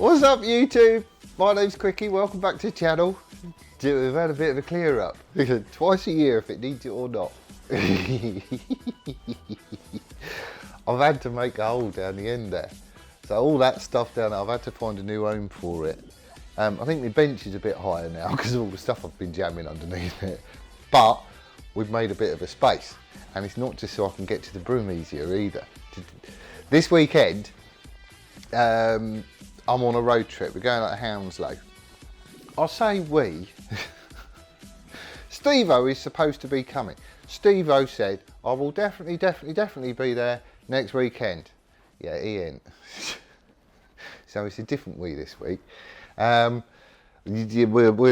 What's up YouTube? My name's Quickie, welcome back to the channel. We've had a bit of a clear up. Twice a year if it needs it or not. I've had to make a hole down the end there. So all that stuff down there, I've had to find a new home for it. I think my bench is a bit higher now because of all the stuff I've been jamming underneath it. But we've made a bit of a space. And it's not just so I can get to the broom easier either. This weekend, I'm on a road trip. We're going out to Hounslow. I say we. Steve-O is supposed to be coming. Steve-O said, I will definitely be there next weekend. Yeah, he ain't. So it's a different we this week. We'll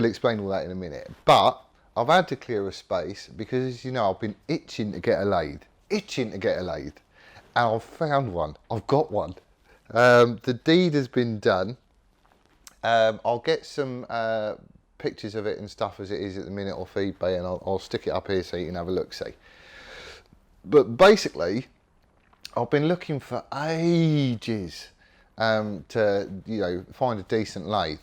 explain all that in a minute. But I've had to clear a space because, as you know, I've been itching to get a lathe. And I've found one. I've got one. The deed has been done. I'll get some pictures of it and stuff as it is at the minute off eBay, and I'll stick it up here so you can have a look-see. But basically, I've been looking for ages to, you know, find a decent lathe.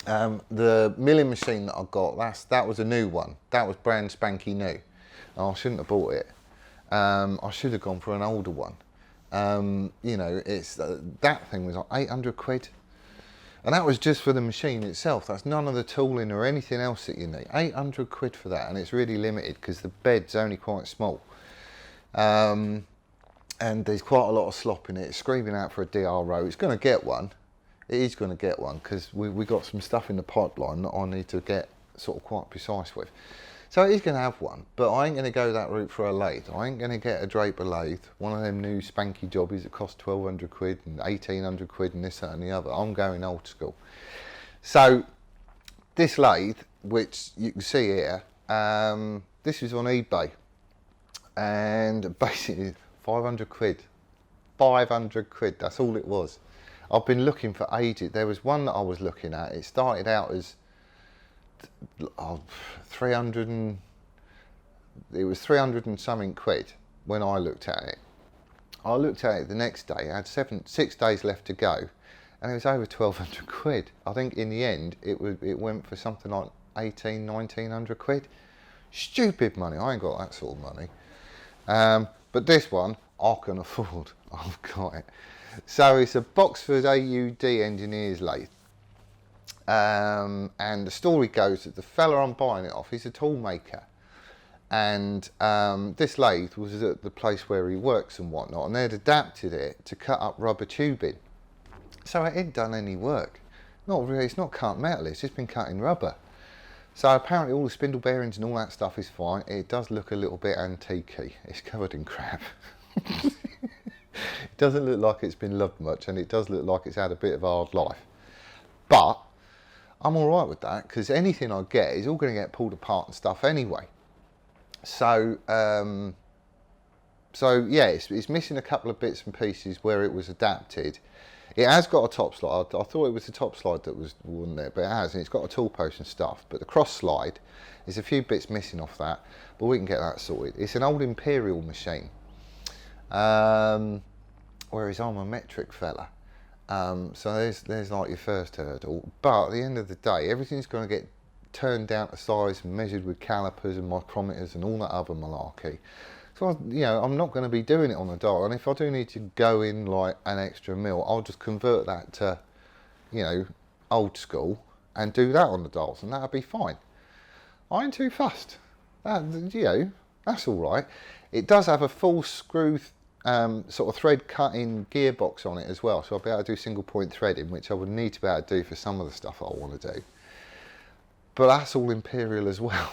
The milling machine that I got, that was a new one. That was brand spanky new. I shouldn't have bought it. I should have gone for an older one. You know, it's that thing was like 800 quid, and that was just for the machine itself. That's none of the tooling or anything else that you need. 800 quid for that, and it's really limited because the bed's only quite small, and there's quite a lot of slop in it. It's screaming out for a DRO. It's going to get one. It is going to get one because we got some stuff in the pipeline that I need to get sort of quite precise with. So it is going to have one, but I ain't going to go that route for a lathe. I ain't going to get a Draper lathe, one of them new spanky jobbies that cost 1,200 quid and 1,800 quid and this, that and the other. I'm going old school. So this lathe, which you can see here, this was on eBay, and basically 500 quid. 500 quid, that's all it was. I've been looking for ages. There was one that I was looking at. It started out as 300 and it was 300 and something quid when I looked at it. I looked at it the next day. I had 6 days left to go, and it was over 1,200 quid. I think in the end it went for something like 1,900 quid. Stupid money. I ain't got that sort of money. But this one I can afford. I've got it. So it's a Boxford AUD Engineers Lathe. And the story goes that the fella I'm buying it off, he's a tool maker, and this lathe was at the place where he works and whatnot, and they'd adapted it to cut up rubber tubing, so it ain't done any work. Not really. It's not cut metal, it's just been cutting rubber. So apparently all the spindle bearings and all that stuff is fine. It does look a little bit antique-y. It's covered in crap. It doesn't look like it's been loved much, and it does look like it's had a bit of a hard life, but I'm all right with that because anything I get is all going to get pulled apart and stuff anyway. So, yeah, it's missing a couple of bits and pieces where it was adapted. It has got a top slide. I thought it was the top slide that wasn't there, but it has, and it's got a tool post and stuff. But the cross slide, there's a few bits missing off that, but we can get that sorted. It's an old Imperial machine, whereas I'm a metric fella. So there's like your first hurdle. But at the end of the day, everything's going to get turned down to size and measured with calipers and micrometers and all that other malarkey. So I'm not going to be doing it on the dial. And if I do need to go in like an extra mil, I'll just convert that to, old school and do that on the dials, and that'll be fine. I ain't too fussed. That's all right. It does have a full screw sort of thread cutting gearbox on it as well, so I'll be able to do single point threading, which I would need to be able to do for some of the stuff I want to do. But that's all Imperial as well.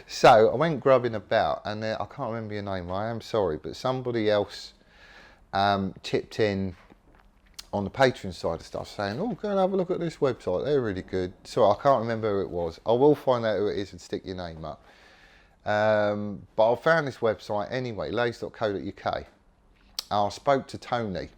So I went grubbing about, and I can't remember your name, I am sorry, but somebody else chipped in on the Patreon side of stuff saying, oh, go and have a look at this website, they're really good. So I can't remember who it was. I will find out who it is and stick your name up. But I found this website anyway, lathe.co.uk. I spoke to Tony,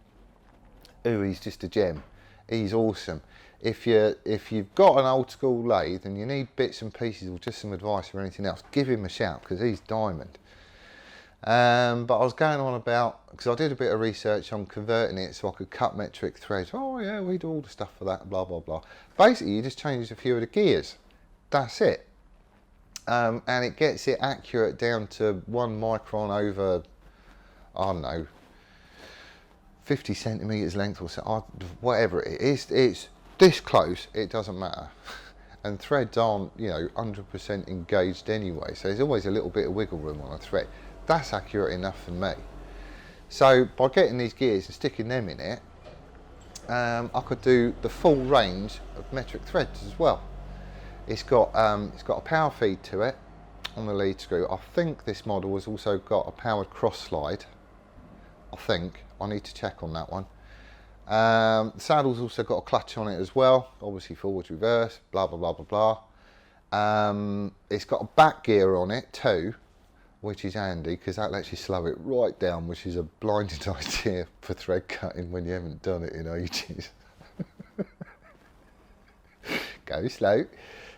who is just a gem. He's awesome. If you've got an old school lathe and you need bits and pieces or just some advice or anything else, give him a shout, because he's diamond. But I was going on about, because I did a bit of research on converting it so I could cut metric threads. Oh yeah, we do all the stuff for that, blah blah blah. Basically you just change a few of the gears, that's it. And it gets it accurate down to 1 micron over, I don't know, 50 centimetres length or so, whatever it is. It's this close, it doesn't matter. And threads aren't 100% engaged anyway, so there's always a little bit of wiggle room on a thread. That's accurate enough for me. So by getting these gears and sticking them in it, I could do the full range of metric threads as well. It's got a power feed to it on the lead screw. I think this model has also got a powered cross slide. I think I need to check on that one. The saddle's also got a clutch on it as well, obviously forward, reverse, blah blah blah blah blah. It's got a back gear on it too, which is handy because that lets you slow it right down, which is a blinding idea for thread cutting when you haven't done it in ages. Go slow.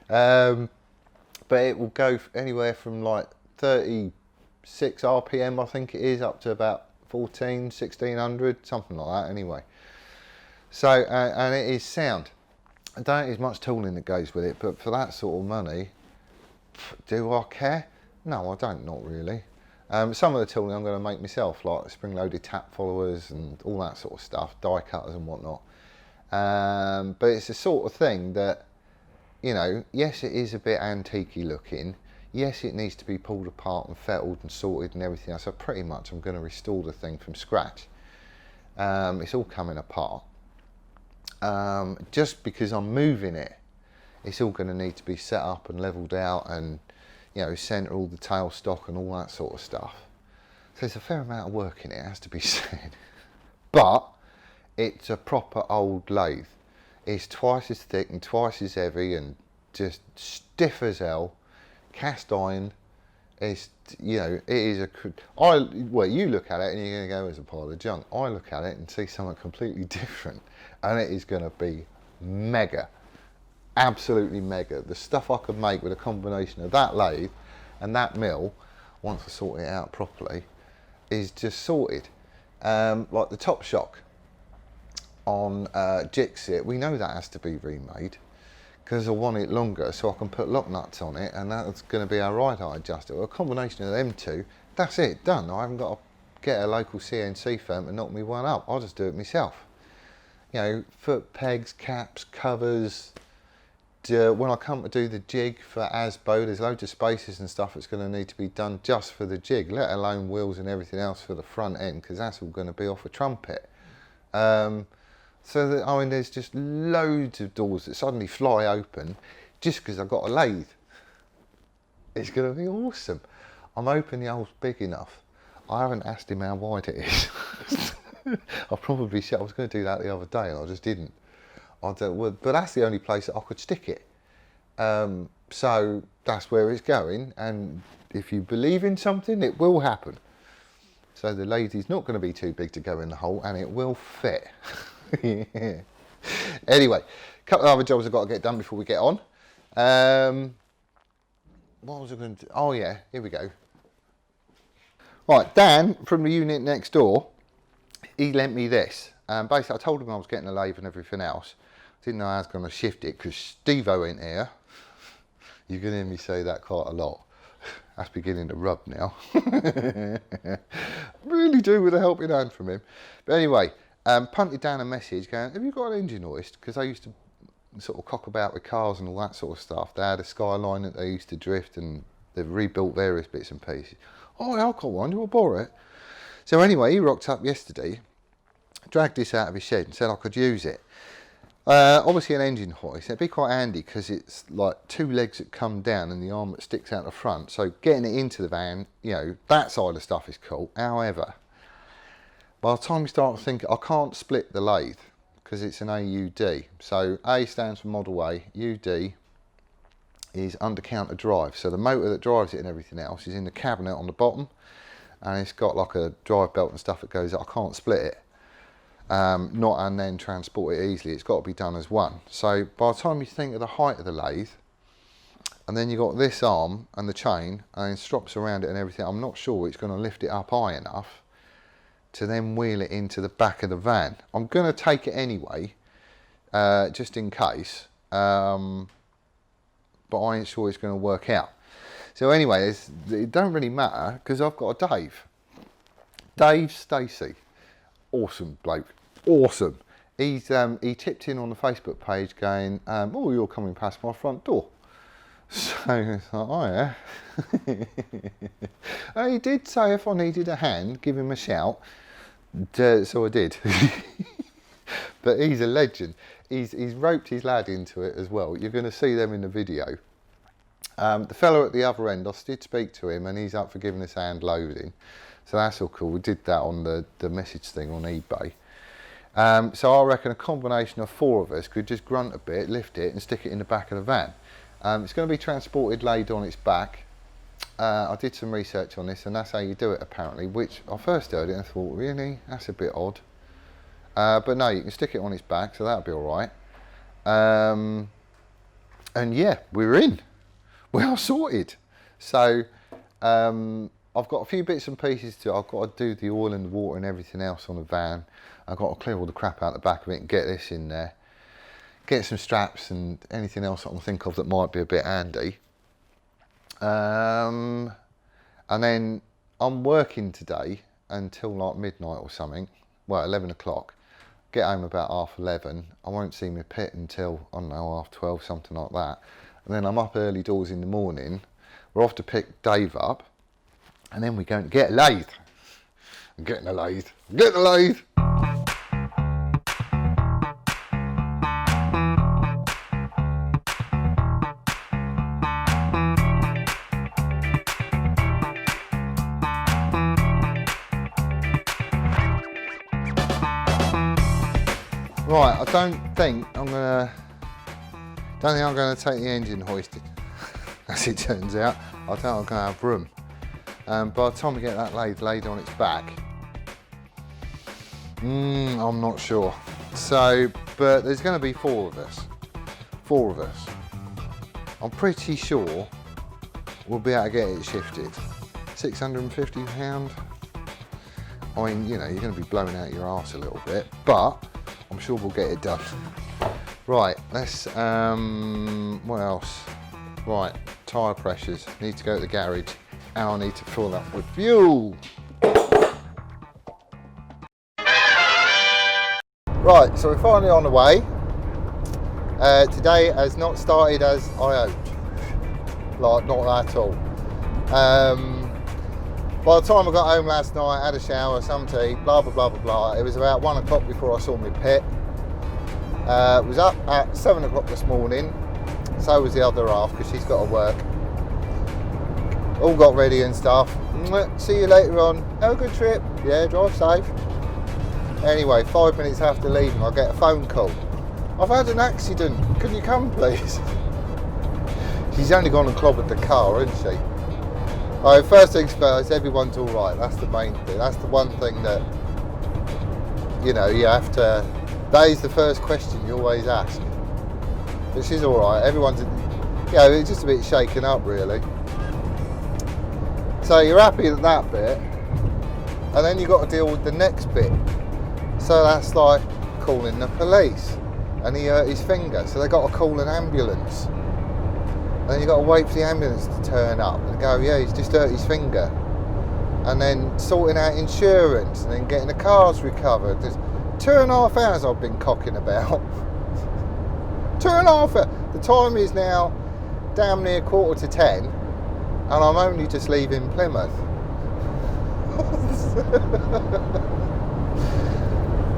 But it will go anywhere from like 36 RPM, I think it is, up to about 1600, something like that anyway. So, and it is sound. I don't think there's much tooling that goes with it, but for that sort of money, do I care? No, I don't, not really. Some of the tooling I'm going to make myself, like spring-loaded tap followers and all that sort of stuff, die cutters and whatnot. But it's the sort of thing that, yes, it is a bit antique-y looking. Yes, it needs to be pulled apart and fettled and sorted and everything else. So pretty much I'm going to restore the thing from scratch. It's all coming apart. Just because I'm moving it, it's all going to need to be set up and levelled out and, centre all the tailstock and all that sort of stuff. So there's a fair amount of work in it, has to be said. But it's a proper old lathe. It's twice as thick and twice as heavy and just stiff as hell. Cast iron. It's, it is well, you look at it and you're going to go, as a pile of junk. I look at it and see something completely different, and it is going to be mega, absolutely mega. The stuff I could make with a combination of that lathe and that mill, once I sort it out properly, is just sorted. Like the top shock on Jixit, we know that has to be remade, because I want it longer so I can put lock nuts on it, and that's going to be our right eye adjuster. Well, a combination of them two, that's it, done. I haven't got to get a local CNC firm to knock me one up. I'll just do it myself. Foot pegs, caps, covers. When I come to do the jig for ASBO, there's loads of spaces and stuff that's going to need to be done just for the jig, let alone wheels and everything else for the front end, because that's all going to be off a trumpet. So that, there's just loads of doors that suddenly fly open just because I've got a lathe. It's going to be awesome. I'm hoping the hole's big enough. I haven't asked him how wide it is. I probably should. I was going to do that the other day and I just didn't. But that's the only place that I could stick it. So that's where it's going, and if you believe in something, it will happen. So the lathe is not going to be too big to go in the hole, and it will fit. Yeah. Anyway, a couple of other jobs I've got to get done before we get on. What was I going to do? Oh yeah, here we go. Right, Dan from the unit next door, he lent me this. Basically, I told him I was getting a lathe and everything else. Didn't know how I was going to shift it because Steve-O ain't here. You're going to hear me say that quite a lot. That's beginning to rub now. Really do with a helping hand from him. But anyway, punted down a message going, have you got an engine hoist? Because I used to sort of cock about with cars and all that sort of stuff. They had a Skyline that they used to drift and they've rebuilt various bits and pieces. Oh, yeah, I've got one, you want to borrow it? So anyway, he rocked up yesterday, dragged this out of his shed and said I could use it. Obviously an engine hoist, it'd be quite handy because it's like two legs that come down and the arm that sticks out the front. So getting it into the van, you know, that side of stuff is cool. However, by the time you start to think, I can't split the lathe because it's an AUD. So A stands for Model A, UD is under counter drive. So the motor that drives it and everything else is in the cabinet on the bottom, and it's got like a drive belt and stuff that goes, I can't split it. Not and then transport it easily, it's got to be done as one. So by the time you think of the height of the lathe, and then you've got this arm and the chain and strops around it and everything, I'm not sure it's going to lift it up high enough to then wheel it into the back of the van. I'm going to take it anyway, just in case, but I ain't sure it's going to work out. So anyway, it don't really matter because I've got a Dave. Dave Stacey, awesome bloke, awesome. He tipped in on the Facebook page going, oh, you're coming past my front door. So it's like, oh yeah. And he did say if I needed a hand, give him a shout. So I did. But he's a legend. He's roped his lad into it as well. You're going to see them in the video. The fellow at the other end, I did speak to him and he's up for giving us a hand loading. So that's all cool. We did that on the message thing on eBay. So I reckon a combination of four of us could just grunt a bit, lift it and stick it in the back of the van. It's going to be transported laid on its back. I did some research on this and that's how you do it apparently, which I first heard it and thought, really? That's a bit odd. But no, you can stick it on its back, so that'll be all right. And yeah, we're in. We are sorted. So I've got a few bits and pieces to. I've got to do the oil and the water and everything else on the van. I've got to clear all the crap out the back of it and get this in there. Get some straps and anything else I can think of that might be a bit handy. And then I'm working today until like midnight or something. Well, 11 o'clock. Get home about 11:30. I won't see my pit until, I don't know, 12:30, something like that. And then I'm up early doors in the morning. We're off to pick Dave up. And then we're going to get a lathe. I'm getting a lathe. I'm getting a lathe. Right, I don't think I'm gonna take the engine hoisted, as it turns out. I think I'm gonna have room. By the time we get that lathe laid on its back, I'm not sure. So, but there's gonna be four of us. I'm pretty sure we'll be able to get it shifted. £650. I mean, you know, you're gonna be blowing out your arse a little bit, but I'm sure we'll get it done. Right, let's, what else? Right, tyre pressures. Need to go to the garage and I need to fill up with fuel. Right, so we're finally on the way. Today has not started as I hoped. Like, not at all. By the time I got home last night, had a shower, some tea, blah, blah, blah, blah, blah. It was about 1 o'clock before I saw my pit. Was up at 7 o'clock this morning. So was the other half, because she's got to work. All got ready and stuff. See you later on. Have a good trip. Yeah, drive safe. Anyway, 5 minutes after leaving, I get a phone call. I've had an accident. Can you come, please? She's only gone and clobbered the car, isn't she? Alright, first things first, everyone's all right. That's the main thing. That's the one thing that, you know, you have to. That is the first question you always ask. But she's all right. Everyone's, you know, it's just a bit shaken up, really. So you're happy at that bit, and then you've got to deal with the next bit. So that's like calling the police. And he hurt his finger, so they got to call an ambulance. And then you got to wait for the ambulance to turn up and go, yeah, he's just hurt his finger. And then sorting out insurance and then getting the cars recovered. There's 2.5 hours I've been cocking about. 2.5 hours. The time is now damn near 9:45 and I'm only just leaving Plymouth.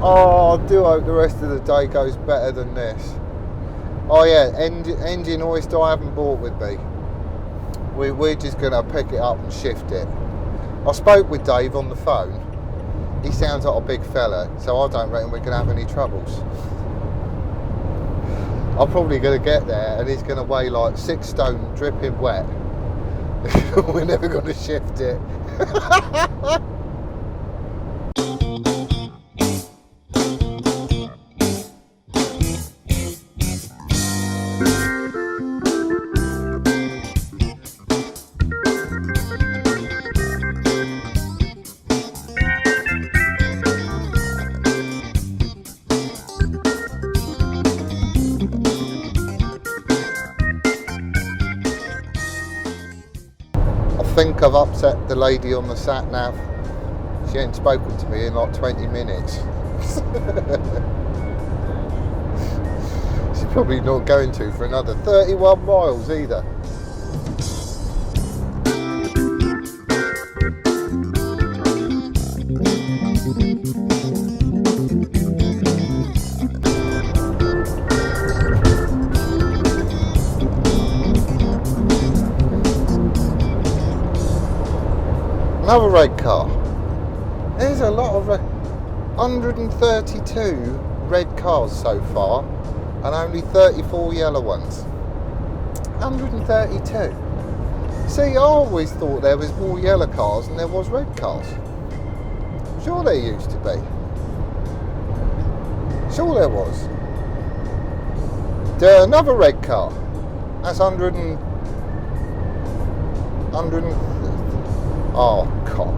Oh, I do hope the rest of the day goes better than this. Oh yeah, engine hoist I haven't bought with me. We're just going to pick it up and shift it. I spoke with Dave on the phone. He sounds like a big fella, so I don't reckon we're going to have any troubles. I'm probably going to get there and he's going to weigh like 6 stone dripping wet. We're never going to shift it. I think I've upset the lady on the sat nav. She ain't spoken to me in like 20 minutes. She's probably not going to for another 31 miles either. Another red car. There's a lot of 132 red cars so far and only 34 yellow ones. 132. See, I always thought there was more yellow cars than there was red cars. Sure there used to be. Sure there was. There's another red car. That's 100 Oh, cock.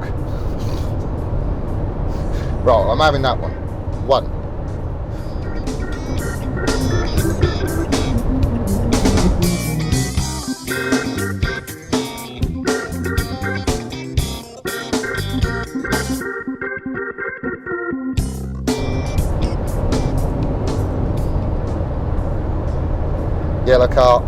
Right, I'm having that one. One. Yellow car.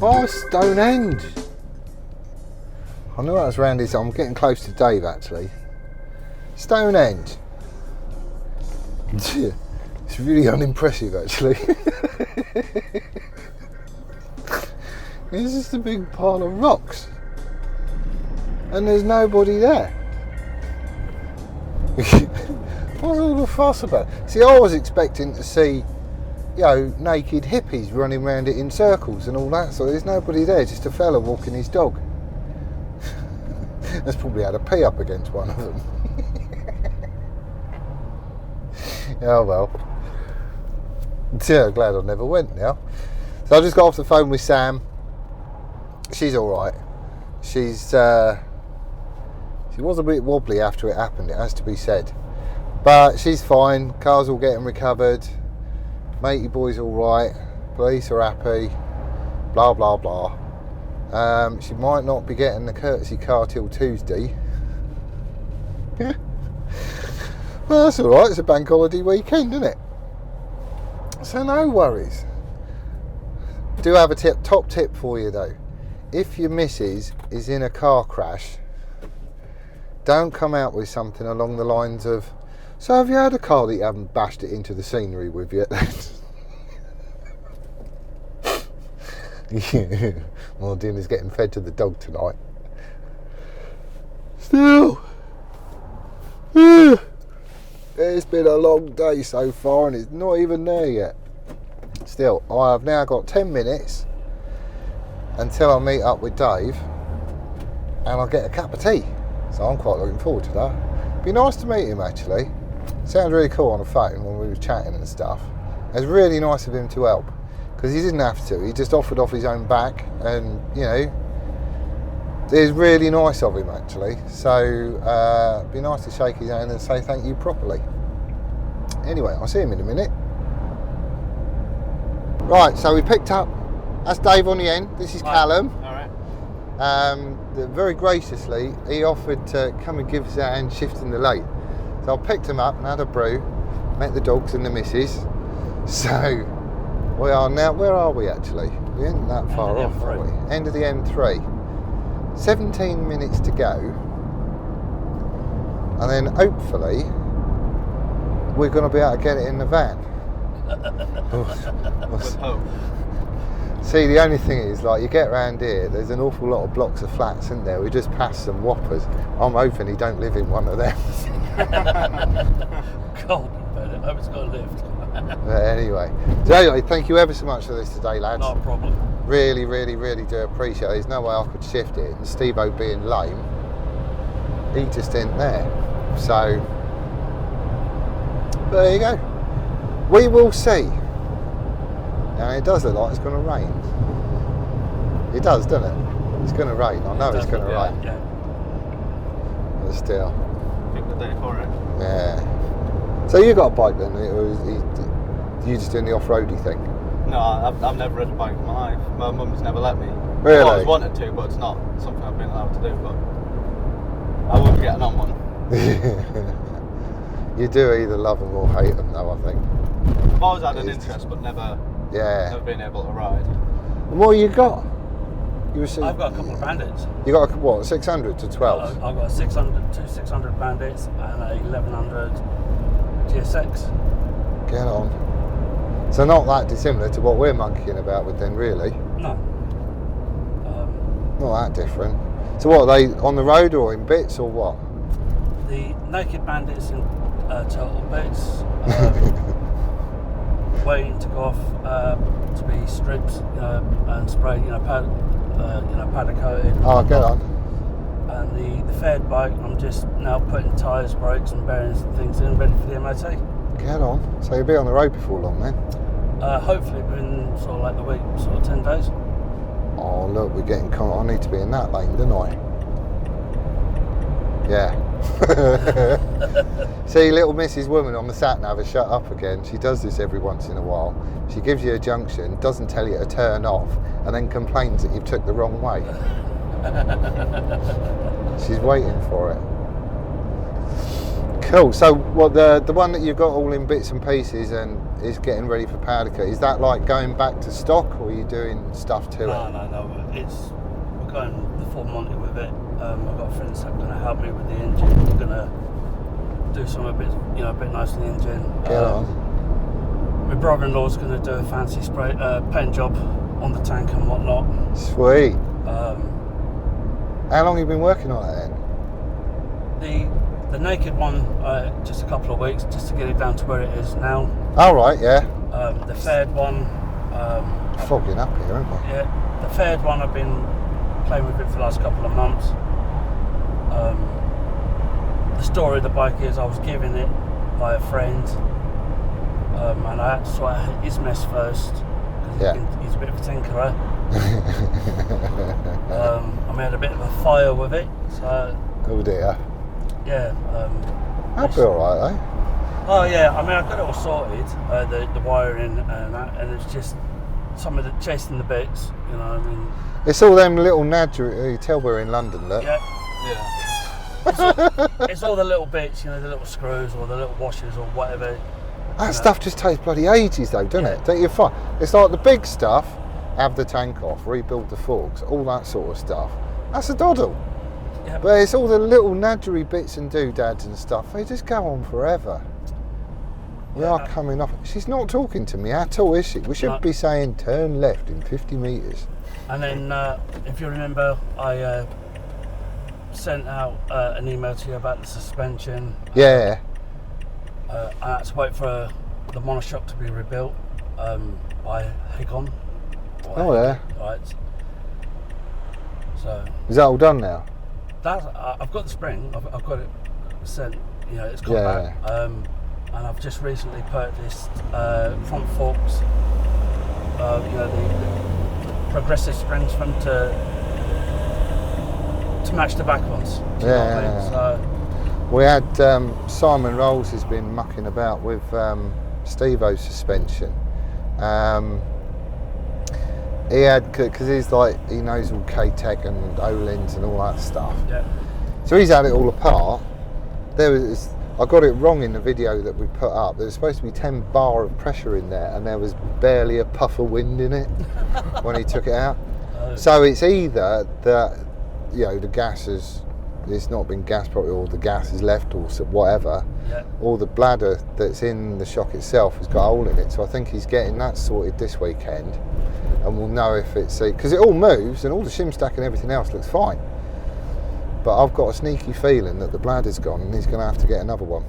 Oh, Stonehenge. I knew that was round his. I'm getting close to Dave actually. Stonehenge. It's really unimpressive actually. It's just a big pile of rocks. And there's nobody there. What's all the fuss about? See, I was expecting to see, you know, naked hippies running around it in circles and all that, so there's nobody there, just a fella walking his dog. That's probably had a pee up against one of them. Oh well. Yeah, glad I never went now. So I just got off the phone with Sam. She's alright. She was a bit wobbly after it happened, it has to be said. But she's fine, car's all getting recovered. Matey boy's alright, police are happy, blah blah blah. She might not be getting the courtesy car till Tuesday. Well, that's alright, it's a bank holiday weekend, isn't it? So no worries. Do have a top tip for you though. If your missus is in a car crash, don't come out with something along the lines of, So have you had a car that you haven't bashed it into the scenery with yet? Yeah. Well, dinner's getting fed to the dog tonight. Still, it's been a long day so far and it's not even there yet. Still, I have now got 10 minutes until I meet up with Dave and I'll get a cup of tea. So I'm quite looking forward to that. Be nice to meet him actually. Sounds really cool on the phone when we were chatting and stuff. It was really nice of him to help because he didn't have to. He just offered off his own back, and you know, it's really nice of him actually. So be nice to shake his hand and say thank you properly. Anyway, I'll see him in a minute. Right, so we picked up. That's Dave on the end. This is Callum. All right. Very graciously, he offered to come and give us a hand shifting the lathe. So I picked him up and had a brew, met the dogs and the missus. So we are now, where are we actually? We ain't that far off, are we? End of the M3. 17 minutes to go. And then hopefully we're going to be able to get it in the van. With hope. See, the only thing is, like, you get around here, there's an awful lot of blocks of flats, isn't there? We just passed some whoppers. I'm hoping he don't live in one of them. God, I hope it's got a lift. But anyway, thank you ever so much for this today, lads. Not a problem. Really, really, really do appreciate it. There's no way I could shift it. And Steve-O being lame, he just ain't there. So, but there you go. We will see. And it does look like it's going to rain. It does, doesn't it? It's going to rain. I know it's going to rain. Yeah. But still. Pick the day for it. Yeah. So you got a bike then, or is you just doing the off-roady thing? No, I've never ridden a bike in my life. My mum's never let me. Really? I've always wanted to, but it's not something I've been allowed to do. But I will be getting on one. You do either love them or hate them, though. I think. I've always had an interest, but never been able to ride. And what you got? I've got a couple of Bandits. You got what? 600 to 12? I've got 2 600 Bandits and a 1100 GSX. Get on. So not that dissimilar to what we're monkeying about with then, really. No. Not that different. So what, are they on the road or in bits or what? The naked Bandits in total bits. Waiting to go off to be stripped and sprayed, powder coated. Oh, get on. And the faired bike, I'm just now putting tyres, brakes and bearings and things in, ready for the MOT. Get on. So you'll be on the road before long then? Hopefully within sort of like the week, sort of 10 days. Oh look, we're getting I need to be in that lane, don't I? Yeah. See, little Mrs. Woman on the sat nav has shut up again. She does this every once in a while. She gives you a junction, doesn't tell you to turn off, and then complains that you've took the wrong way. She's waiting for it. Cool. So, what the one that you've got all in bits and pieces and is getting ready for powder coat, is that like going back to stock, or are you doing stuff to it? No. We're going the full Monty with it. I've got friends that are going to help me with the engine. We're going to do something a bit nice in the engine. Get on. My brother-in-law's going to do a fancy spray paint job on the tank and whatnot. Sweet. How long have you been working on it then? The naked one, just a couple of weeks, just to get it down to where it is now. Oh right, yeah. The faired one. Fogging up here, aren't we? Yeah, the faired one I've been playing with it for the last couple of months. The story of the bike is I was given it by a friend, and I had to sort out his mess first. He's a bit of a tinkerer. I had a bit of a fire with it, so. Oh dear. Yeah. That'll be alright though. Oh yeah, I got it all sorted, the wiring and that, and it's just some of the chasing the bits, you know what I mean. It's all them little nadger, you tell we're in London, look. Yeah. It's all the little bits, the little screws or the little washers or whatever. That stuff just takes bloody ages though, doesn't it? Don't you find? It's like the big stuff, have the tank off, rebuild the forks, all that sort of stuff. That's a doddle. Yeah. But it's all the little nadgery bits and doodads and stuff, they just go on forever. We are coming off. She's not talking to me at all, is she? We should be saying turn left in 50 metres. And then, if you remember, I sent out an email to you about the suspension. Yeah. I had to wait for the monoshock to be rebuilt by Higon. Oh, yeah. Right. So. Is that all done now? I've got the spring. I've got it sent. You know, it's come back. And I've just recently purchased front forks. You know, the progressive springs from to match the back ones. Do you know what I mean? So, we had Simon Rolls has been mucking about with Steve-O's suspension. He had, because he's like, he knows all K-Tech and Ohlins and all that stuff. Yeah. So he's had it all apart. I got it wrong in the video that we put up. There was supposed to be 10 bar of pressure in there, and there was barely a puff of wind in it when he took it out. So it's either that, you know, the gas it's not been gassed properly, or the gas is left, or whatever, or the bladder that's in the shock itself has got a hole in it. So I think he's getting that sorted this weekend, and we'll know if it's, because it all moves and all the shim stack and everything else looks fine. But I've got a sneaky feeling that the bladder's gone and he's going to have to get another one.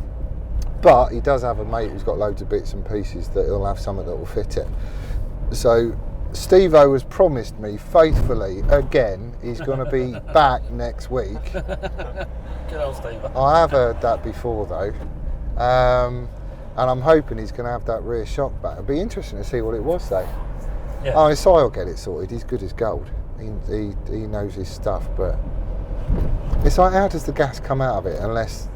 But he does have a mate who's got loads of bits and pieces that he'll have something that will fit it. So Steve-O has promised me faithfully again he's going to be back next week. Good old Steve-O. I have heard that before though. And I'm hoping he's going to have that rear shock back. It'll be interesting to see what it was though. Yeah. Oh, Si will get it sorted. He's good as gold. He knows his stuff, but it's like, how does the gas come out of it unless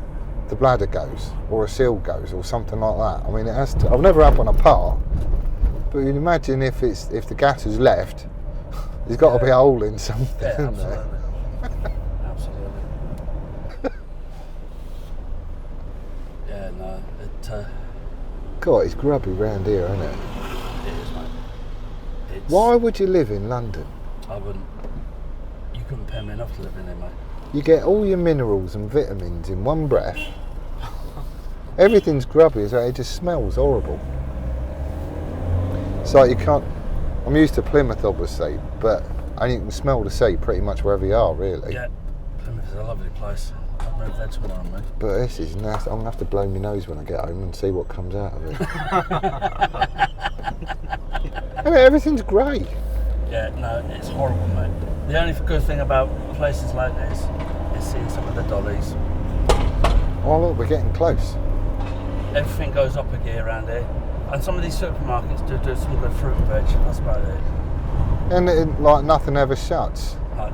the bladder goes or a seal goes or something like that? I mean, it has to. I've never had one apart, but you can imagine if the gas is left, there's got to be a hole in something. Yeah, absolutely. Absolutely. Yeah, no, God, it's grubby round here, isn't it? It is, mate. Why would you live in London? I wouldn't. You couldn't pay me enough to live in there, mate. You get all your minerals and vitamins in one breath. Everything's grubby, so it just smells horrible. It's like you can't. I'm used to Plymouth, obviously, but you can smell the sea pretty much wherever you are, really. Yeah, Plymouth is a lovely place. I'll move there tomorrow, mate. But this is nasty. I'm gonna have to blow my nose when I get home and see what comes out of it. I mean, everything's grey. Yeah, no, it's horrible, mate. The only good thing about places like this is seeing some of the dollies. Oh look, we're getting close. Everything goes up a gear around here. And some of these supermarkets do some good fruit and veg. That's about it. And like nothing ever shuts. Right.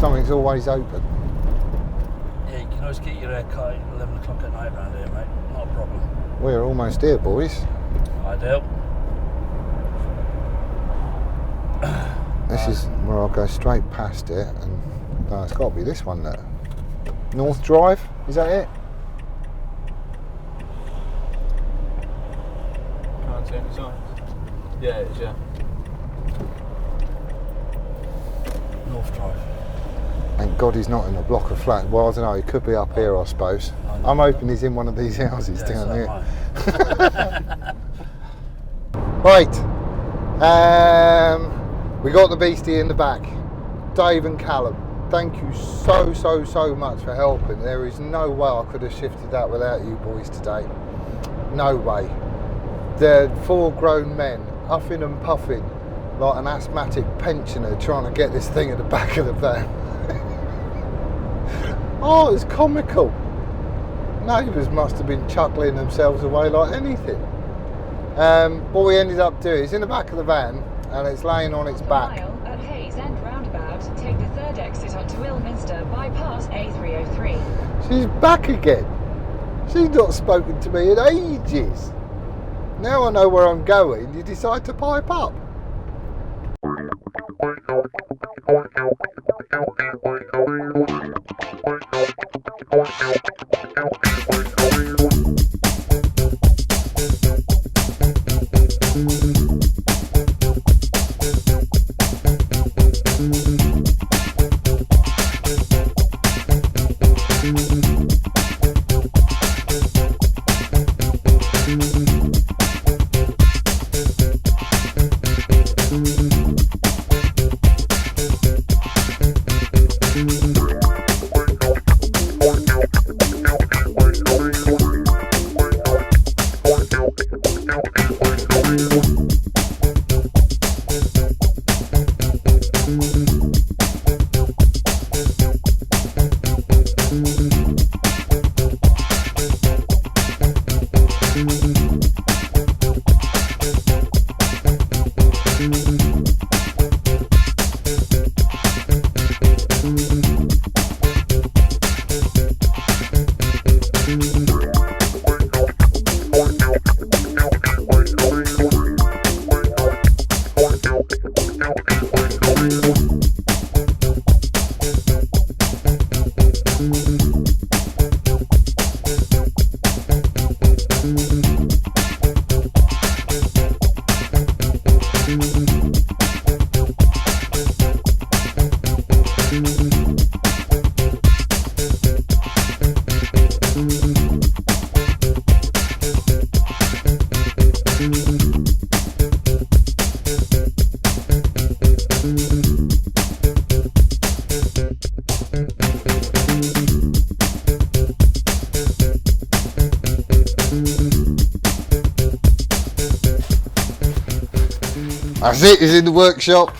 Something's always open. Yeah, you can always get your hair cut at 11 o'clock at night around here, mate. Not a problem. We're almost here, boys. Ideal. This is where I'll go straight past it, and no, it's got to be this one there. North Drive, is that it? Can't see any signs. Yeah, it is, yeah. North Drive. Thank God he's not in a block of flats. Well, I don't know, he could be up here, I suppose. I'm hoping he's in one of these houses down here. Right. We got the beastie in the back. Dave and Callum, thank you so much for helping. There is no way I could have shifted that without you boys today. No way. They're 4 grown men, huffing and puffing like an asthmatic pensioner trying to get this thing at the back of the van. Oh, it's comical. Neighbours must have been chuckling themselves away like anything. What we ended up doing is in the back of the van, and it's laying on its back. At Hayes End roundabout, take the 3rd exit onto Ilminster, bypass A303. She's back again. She's not spoken to me in ages. Now I know where I'm going, you decide to pipe up. That's it, it's in the workshop.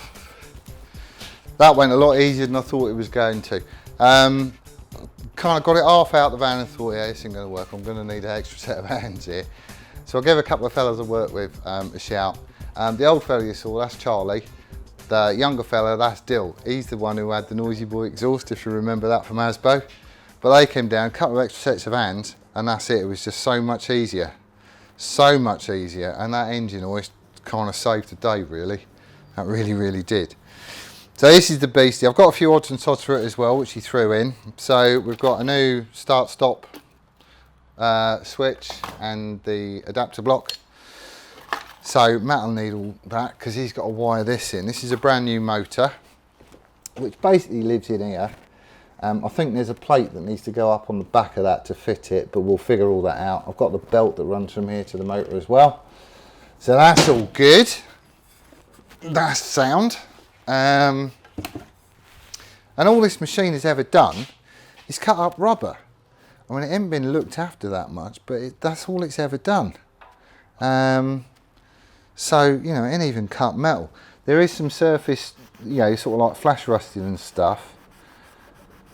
That went a lot easier than I thought it was going to. Kind of got it half out the van and thought, yeah, this isn't going to work. I'm going to need an extra set of hands here. So I gave a couple of fellas I work with a shout. The old fella you saw, that's Charlie. The younger fella, that's Dill. He's the one who had the Noisy Boy exhaust, if you remember that from Asbo. But they came down, a couple of extra sets of hands, and that's it. It was just so much easier. So much easier. And that engine oil kind of saved the day, really. That really, really did. So this is the beastie. I've got a few odds and sods for it as well, which he threw in. So we've got a new start-stop switch and the adapter block. So Matt will need all that because he's got to wire this in. This is a brand new motor, which basically lives in here. I think there's a plate that needs to go up on the back of that to fit it, but we'll figure all that out. I've got the belt that runs from here to the motor as well. So that's all good. That's sound. And all this machine has ever done is cut up rubber. I mean, it hasn't been looked after that much, but that's all it's ever done. So, you know, it ain't even cut metal. There is some surface, you know, sort of like flash rusted and stuff,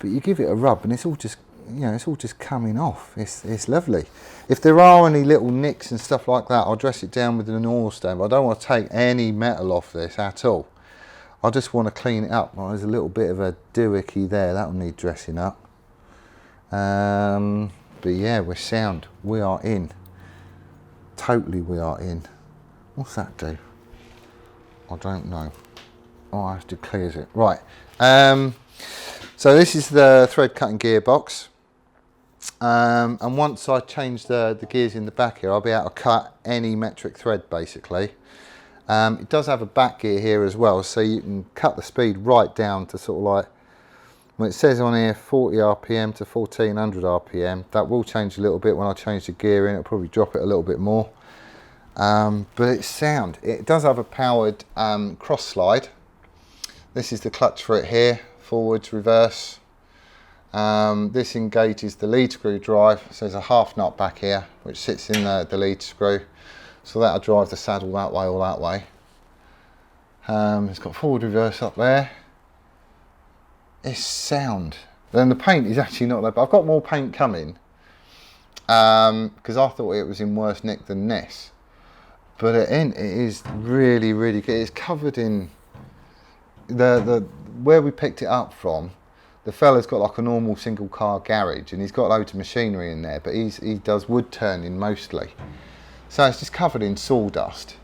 but you give it a rub and it's all just, you know, it's all just coming off. It's lovely. If there are any little nicks and stuff like that, I'll dress it down with an oil stain, but I don't want to take any metal off this at all. I just want to clean it up. Well, there's a little bit of a doohickey there, that'll need dressing up. But yeah, we're sound. We are in. Totally we are in. What's that do? I don't know. Oh, I have to clear it. Right. So this is the thread cutting gearbox. And once I change the gears in the back here, I'll be able to cut any metric thread basically. It does have a back gear here as well, so you can cut the speed right down to sort of like, well, it says on here 40 RPM to 1400 RPM. That will change a little bit when I change the gear in. It'll probably drop it a little bit more. But it's sound. It does have a powered cross slide. This is the clutch for it here, forwards, reverse. This engages the lead screw drive, so there's a half nut back here which sits in the lead screw, so that'll drive the saddle that way or that way. It's got forward reverse up there. It's sound. Then the paint is actually not that bad. I've got more paint coming because I thought it was in worse nick than this, but it is really, really good. It's covered in the where we picked it up from. The fella's got like a normal single car garage and he's got loads of machinery in there, but he does wood turning mostly. So it's just covered in sawdust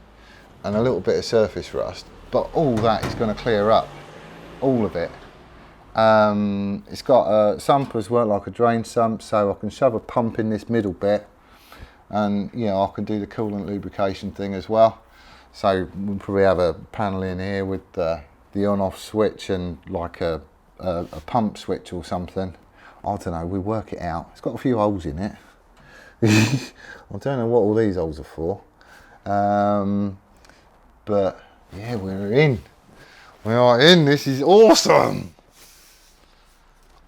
and a little bit of surface rust, but all that is going to clear up, all of it. It's got a sump as well, like a drain sump, so I can shove a pump in this middle bit and, you know, I can do the coolant lubrication thing as well. So we'll probably have a panel in here with the on-off switch and like a pump switch or something. I don't know, we work it out. It's got a few holes in it. I don't know what all these holes are for. But yeah, we're in. We are in. This is awesome.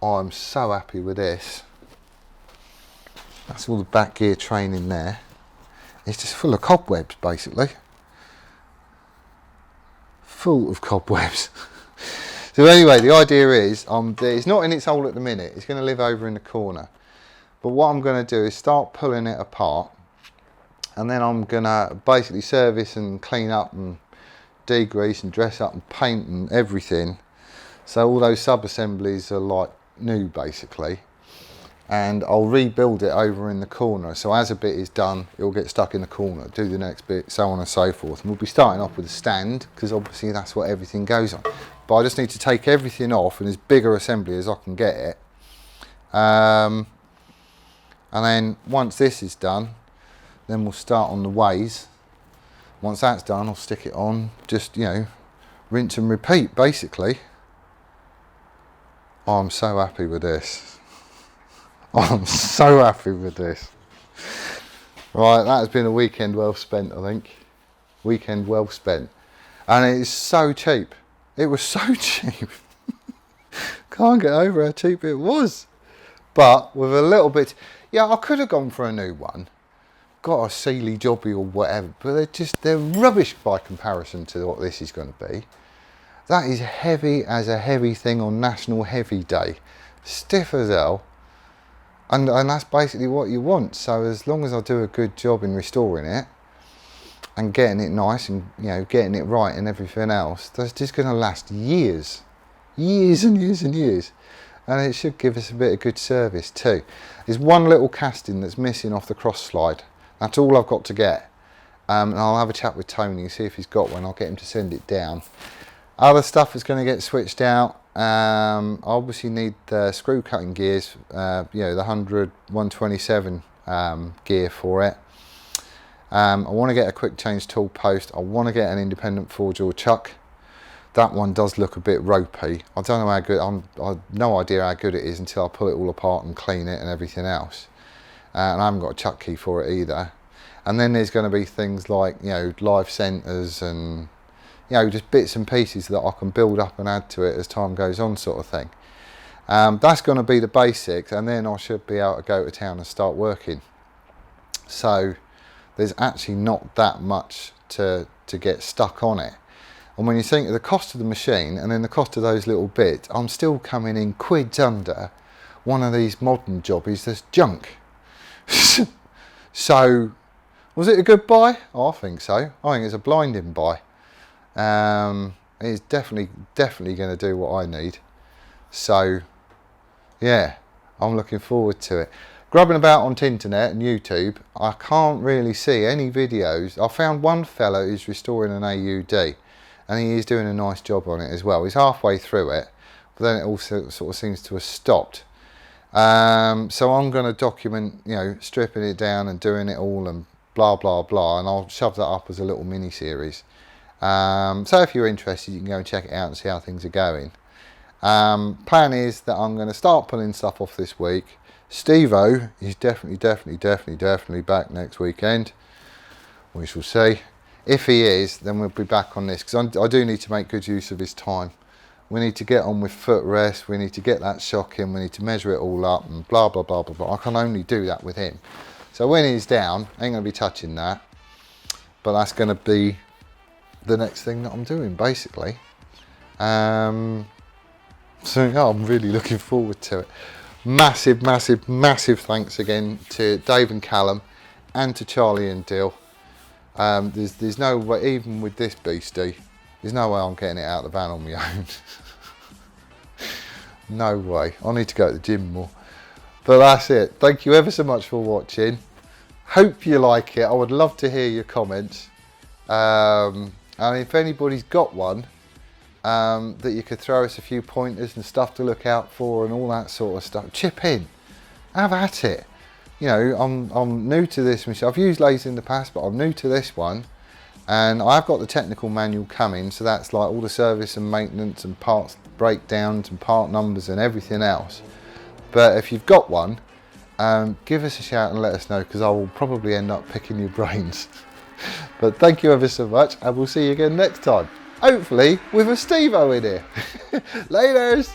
I'm so happy with this. That's all the back gear training there. It's just full of cobwebs, basically. Full of cobwebs. So anyway, the idea is, it's not in its hole at the minute. It's going to live over in the corner. But what I'm going to do is start pulling it apart. And then I'm going to basically service and clean up and degrease and dress up and paint and everything. So all those sub-assemblies are like new, basically. And I'll rebuild it over in the corner. So as a bit is done, it'll get stuck in the corner, do the next bit, so on and so forth. And we'll be starting off with a stand, because obviously that's what everything goes on. But I just need to take everything off in as big an assembly as I can get it. And then once this is done, then we'll start on the ways. Once that's done, I'll stick it on, just, you know, rinse and repeat, basically. Oh, I'm so happy with this. I'm so happy with this. Right, that has been a weekend well spent, I think. Weekend well spent. And it is so cheap. It was so cheap. Can't get over how cheap it was. But with a little bit, yeah, I could have gone for a new one. Got a Sealy jobby or whatever, but they're rubbish by comparison to what this is going to be. That is heavy as a heavy thing on National Heavy Day. Stiff as hell. And that's basically what you want. So as long as I do a good job in restoring it and getting it nice and, you know, getting it right and everything else, that's just going to last years. Years and years and years. And it should give us a bit of good service too. There's one little casting that's missing off the cross slide. That's all I've got to get. And I'll have a chat with Tony, see if he's got one. I'll get him to send it down. Other stuff is going to get switched out. I obviously need the screw cutting gears, you know, the 100, 127 gear for it. I want to get a quick change tool post. I want to get an independent 4-jaw chuck. That one does look a bit ropey. I don't know how good, I've no idea how good it is until I pull it all apart and clean it and everything else. And I haven't got a chuck key for it either. And then there's going to be things like, you know, live centres and, you know, just bits and pieces that I can build up and add to it as time goes on, sort of thing. That's going to be the basics, and then I should be able to go to town and start working. So there's actually not that much to get stuck on it. And when you think of the cost of the machine and then the cost of those little bits, I'm still coming in quids under one of these modern jobbies that's junk. So was it a good buy? Oh, I think so. I think it's a blinding buy. It's definitely going to do what I need. So yeah, I'm looking forward to it. Grubbing about on internet and YouTube, I can't really see any videos. I found one fella who's restoring an AUD, and he is doing a nice job on it as well. He's halfway through it, but then it also sort of seems to have stopped. So I'm going to document, you know, stripping it down and doing it all and blah blah blah, and I'll shove that up as a little mini series. So if you're interested, you can go and check it out and see how things are going. Plan is that I'm going to start pulling stuff off this week. Steve-O is definitely back next weekend. We shall see. If he is, then we'll be back on this, because I do need to make good use of his time. We need to get on with footrest, we need to get that shock in, we need to measure it all up and blah blah blah blah blah. I can only do that with him. So when he's down, I ain't going to be touching that, but that's going to be the next thing that I'm doing, basically. So yeah, I'm really looking forward to it. Massive thanks again to Dave and Callum and to Charlie and Dill. There's no way, even with this beastie, there's no way I'm getting it out of the van on my own. No way. I need to go to the gym more. But that's it. Thank you ever so much for watching. Hope you like it. I would love to hear your comments. And if anybody's got one, that you could throw us a few pointers and stuff to look out for and all that sort of stuff, chip in. Have at it. You know, I'm new to this myself. I've used lathes in the past, but I'm new to this one. And I've got the technical manual coming, so that's like all the service and maintenance and parts breakdowns and part numbers and everything else. But if you've got one, give us a shout and let us know, because I will probably end up picking your brains. But thank you ever so much, and we'll see you again next time. Hopefully with a Steve-O in here. Laters!